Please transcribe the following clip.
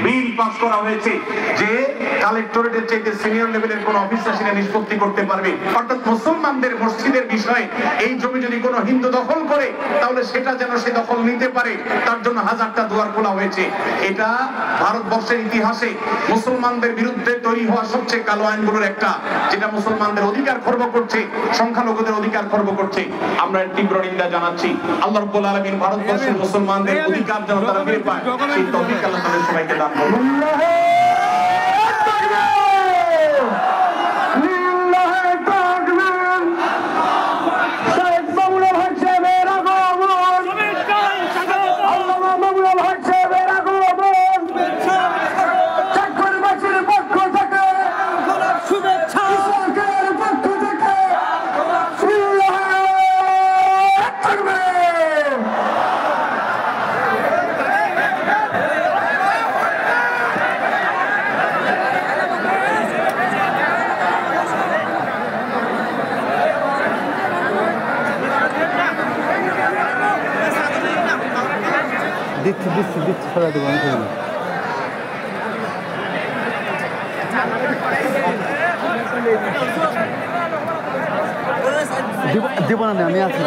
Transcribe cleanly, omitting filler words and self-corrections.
Bill pass করা হয়েছে যে কালেক্টরেটের চাইতে সিনিয়র লেভেলের কোন অফিসার সেটা নিষ্পত্তি করতে পারবে। অর্থাৎ মুসলমানদের মসজিদের বিষয়ে এই জমি যদি কোনো হিন্দু দখল করে তাহলে সেটা যেন সে দখল নিতে পারে, তার জন্য হাজারটা দুয়ার খোলা হয়েছে। এটা ভারতবর্ষের ইতিহাসে মুসলমানদের বিরুদ্ধে তৈরি হওয়া সবচেয়ে কালো আইনগুলোর একটা, যেটা মুসলমানদের অধিকার খর্ব করছে, সংখ্যালঘুদের অধিকার খর্ব করছে। আমরা তীব্র নিন্দা জানাচ্ছি। আল্লাহ রাব্বুল আলামিন ভারতবর্ষের মুসলমানদের অধিকার যেন তারা ফিরে পায়, সেই তৌফিক আল্লাহ তাআলা সবাইকে দান করুন। দিচ্ছি সবাই দেবো, আমি করবো দিব না, আমি আছি।